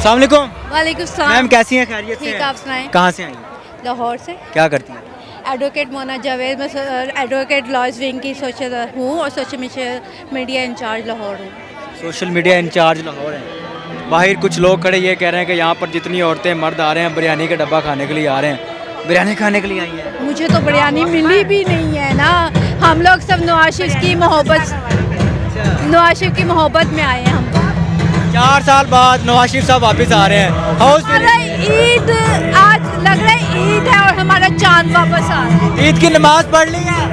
अस्सलाम वालेकुम। वालेकुम सलाम। मैम कैसी हैं, खैरियत से ठीक, हैं? आप सुनाएं। कहाँ से आई हैं? लाहौर से। क्या करती हैं? एडवोकेट मोना जावेद, मैं एडवोकेट लॉज विंग की सोशल हूँ और सोशल मीडिया इंचार्ज लाहौर हूँ। सोशल मीडिया इंचार्ज लाहौर हैं। बाहर कुछ लोग खड़े ये कह रहे हैं कि यहाँ पर जितनी औरतें मर्द आ रहे हैं बिरयानी का डब्बा खाने के लिए आ रहे हैं, बिरयानी खाने के लिए आई हैं। मुझे तो बिरयानी मिली भी नहीं है ना। हम लोग सब नवाज शरीफ की मोहब्बत में आए हैं। हम 4 साल बाद नवाज शरीफ साहब वापस आ रहे हैं। हाउस ईद आज लग रहा है ईद है और हमारा चांद वापस आ रहा है। ईद की नमाज पढ़ ली है?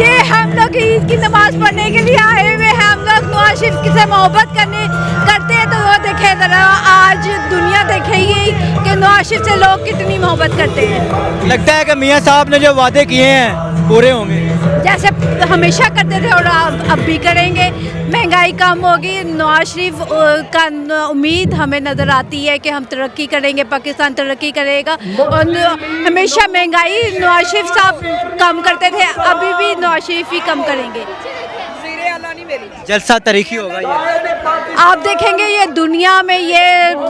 ये हम लोग ईद की नमाज पढ़ने के लिए आए हुए हैं। हम लोग नवाज शरीफ से मोहब्बत करते हैं तो वो देखे ज़रा, आज दुनिया देखेगी कि नवाज शरीफ से लोग कितनी मोहब्बत करते हैं। लगता है कि मियाँ साहब ने जो वादे किए हैं पूरे होंगे, जैसे हमेशा करते थे और अब भी करेंगे। महंगाई कम होगी, नवाज शरीफ का उम्मीद हमें नज़र आती है कि हम तरक्की करेंगे, पाकिस्तान तरक्की करेगा। और हमेशा महंगाई नवाज शरीफ साहब कम करते थे, अभी भी नवाज शरीफ ही कम करेंगे। जलसा तारीखी होगा ये। आप देखेंगे ये दुनिया में ये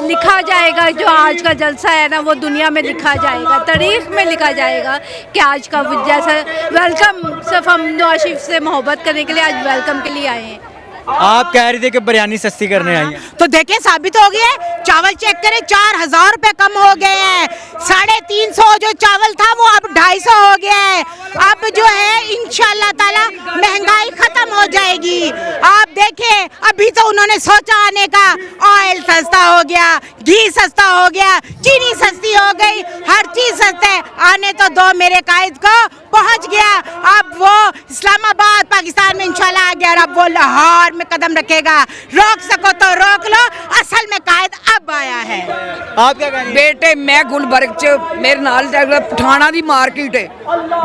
लिखा जाएगा, जो आज का जलसा है ना वो दुनिया में लिखा जाएगा, तारीख में लिखा जाएगा कि आज का जैसा वेलकम। सिर्फ हम नवाज शरीफ से मोहब्बत करने के लिए आज वेलकम के लिए आए हैं। आप कह रहे थे कि बिरयानी सस्ती करने आई हैं, तो देखे साबित हो गया है। चावल चेक करें, 4,000 रुपए कम हो गए हैं। 350 जो चावल था वो अब 250 हो गया है। अब जो है इंशाल्लाह ताला महंगाई खत्म हो जाएगी। आप देखें अभी तो उन्होंने सोचा आने का, ऑयल सस्ता हो गया, घी सस्ता हो गया, चीनी सस्ती हो गई, हर चीज सस्ता है। आने तो दो मेरे कायद को, पहुंच गया। अब वो इस्लामाबाद पाकिस्तान में इंशाल्लाह आ गया और अब वो लाहौर में कदम रखेगा। रोक सको तो रोक लो, असल में कायद अब आया है। आप क्या कह रही हैं? बेटे मैं गुलबर्ग च मेरे नाल पठाना दी मार्केट है,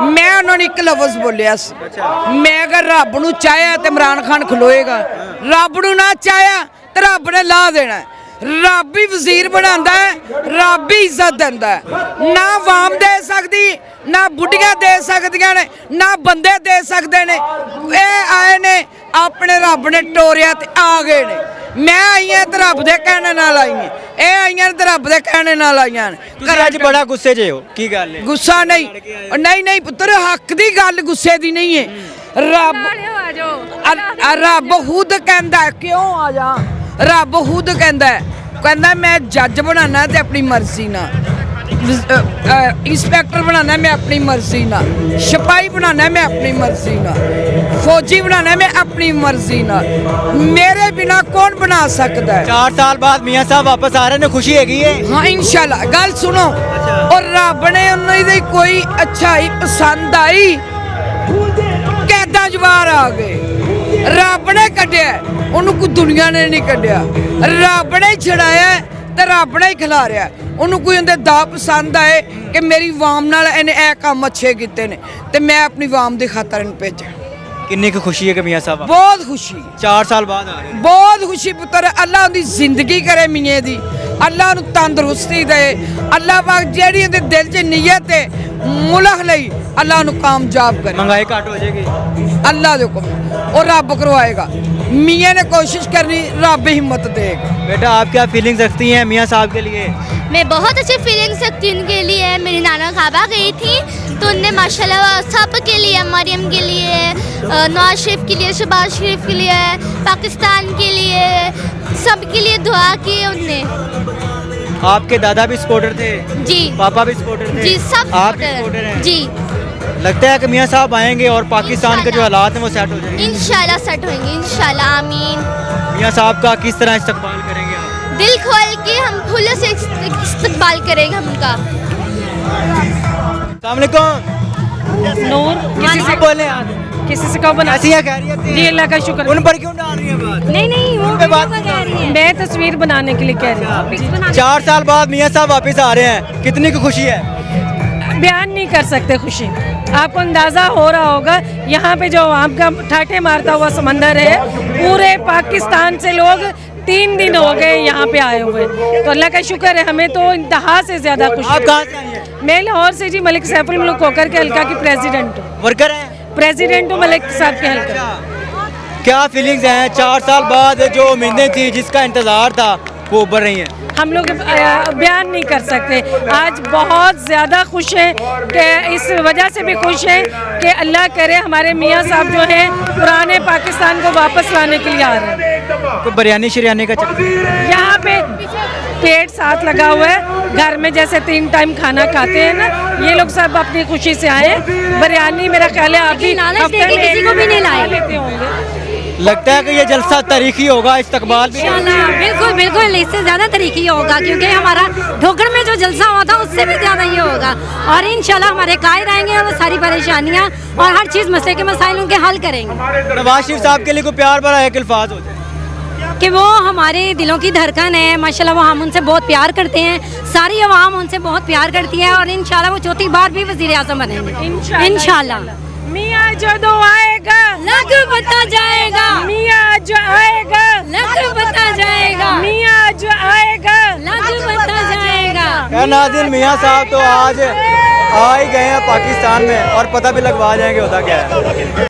मैं उन्होंने एक लफ्ज बोलिया, मैं अगर रब नूं चाहया तो इमरान खान खलोएगा, रब नूं ना चाहया तो रब ने ला देना है। रब ही वजीर बनांदा है, रब ही इज्जत देंदा है। ना वाम दे सकदी, ना बुढ़ियां दे सकदियां ने, ना बंदे दे सकदे ने। ये आए ने अपने रब ने टोरिया ते आ गए ने। मैं आई हां ते रब दे कहने नाल आई हां, ये आई हां ते रब दे कहने नाल आई हां। ਤੁਸੀਂ ਅੱਜ बड़ा गुस्से च हो, की गल है? गुस्सा नहीं, नहीं पुत्र, हक दी गल गुस्से दी नहीं है। रब खुद कहंदा है, क्यों आ जा, रब खुद कहंदा मैं जज बनाना ते अपनी मर्जी ना, इंस्पेक्टर बनाना मैं अपनी मर्जी ना, सिपाही बनाना मैं अपनी मर्जी ना, फौजी बनाना मैं अपनी मर्जी ना। मेरे बिना कौन बना सकता है? 4 साल बाद मियाँ साहब वापस आ रहे हैं, खुशी हैगी है? हाँ इंशाल्लाह। गल सुनो, और रब ने उन्हें कोई अच्छाई पसंद आई, कैदा जवार आ गए, रब ने कढ़िया, उन्होंने कोई दुनिया ने नहीं कढ़िया। रब ने छड़ाया तो रब ने ही खिला रहा। उन्होंने कोई उनके दा पसंद आए कि मेरी वाम नाल इन्हें ए काम अच्छे किए ने ते मैं अपनी वाम की खातर इन भेजा। कितनी की खुशी है कि मियाँ साहब बहुत खुशी, 4 साल बाद आ रहे हैं। बहुत खुशी पुत्र। अल्लाह उनकी जिंदगी करे मियाँ दी, अल्लाह उन्हें तंदुरुस्ती दे, अल्लाह पाक जेड़ी उनके दिल च नीयत है मुल्क लई अल्लाह उन्हें कामयाब करे। महंगाई घट हो जाएगी अल्लाह दे हुक्म और रब करवाएगा। मियाँ ने कोशिश करनी, रब हिम्मत देगा। बेटा आप क्या फीलिंग्स रखती हैं मियाँ साहब के लिए? मैं बहुत अच्छी फीलिंग्स रखती हूँ उनके लिए। मेरी नाना खाबा गई थी तो उनने माशाल्लाह सब के लिए, मरियम के लिए, नवाज शरीफ के लिए, शहबाज शरीफ के लिए, पाकिस्तान के लिए, सब के लिए दुआ की उनने। आपके दादा भी सपोर्टर थे? जी। पापा भी सपोर्टर थे? जी सब आप भी सपोर्टर सपोर्टर हैं? जी। लगता है कि मियाँ साहब आएंगे और पाकिस्तान के जो हालात हैं वो सेट हो जाएंगे? इंशाल्लाह सेट होंगे, इंशाल्लाह आमीन। मियाँ साहब का किस तरह इस्तकबाल करेंगे आप? दिल खोल के हम फूलों से इस्तकबाल करेंगे हम उनका। अस्सलाम वालेकुम। नूर किसी से बोले आप? किसी से कहो बना ऐसी है खैरियत है? जी अल्लाह का शुक्र। उन पर क्यों डाल रही है बात? नहीं वो पे बात कह रही है, मैं तस्वीर बनाने के लिए कह रही हूँ। 4 साल बाद मियाँ साहब वापस आ रहे हैं, कितनी की खुशी है? बयान नहीं कर सकते खुशी। आपको अंदाज़ा हो रहा होगा यहाँ पे जो आम का ठाटे मारता हुआ समंदर है, पूरे पाकिस्तान से लोग 3 दिन हो गए यहाँ पे आए हुए। तो अल्लाह का शुक्र है, हमें तो इंतहा से ज़्यादा खुशी। आप कहाँ से आई हैं? मैं लाहौर से जी, मलिक सैफुल मुल्क होकर के हल्का की प्रेसिडेंट हूँ। वर्कर हैं? प्रेसिडेंट हूँ मलिक साहब के हल्का। क्या फीलिंग्स हैं 4 साल बाद? जो उम्मीदें थी, जिसका इंतजार था, वो उभर रही हैं? हम लोग बयान नहीं कर सकते। आज बहुत ज़्यादा खुश हैं कि इस वजह से भी खुश हैं कि अल्लाह करे हमारे मियाँ साहब जो हैं पुराने पाकिस्तान को वापस लाने के लिए आ रहे हैं। तो बिरयानी शिरयानी का चक्कर यहाँ पे पेट साथ लगा हुआ है, घर में जैसे 3 टाइम खाना खाते हैं ना, ये लोग सब अपनी खुशी से आए। बिरयानी मेरा ख्याल है अभी किसी को भी नहीं लाए होंगे। लगता है कि ये जलसा तारीखी होगा, इस्तकबाल भी बिल्कुल बिल्कुल, इससे ज़्यादा तरीकी होगा क्योंकि हमारा ढोकड़ में जो जलसा हुआ था उससे भी ज़्यादा ये होगा। और इंशाल्लाह हमारे कायद आएंगे और वो सारी परेशानियाँ और हर चीज़ मसले के मसाइल उनके हल करेंगे। नवाज शरीफ साहब के लिए कोई प्यार भरा एक अल्फाज हो जाए कि वो हमारे दिलों की धड़कन है, माशाल्लाह वो हम उनसे बहुत प्यार करते हैं, सारी अवाम उनसे बहुत प्यार करती है और इंशाल्लाह वो चौथी बार भी वज़ीर आज़म बनेंगे इंशाल्लाह। मियाँ जो दो आएगा लग बता जाएगा, मियाँ जो आएगा लग बता जाएगा, मियाँ जो आएगा लग बता जाएगा। क्या नाज़रीन, मियाँ साहब तो आज आ ही गए हैं पाकिस्तान में और पता भी लगवा जाएंगे होता क्या है।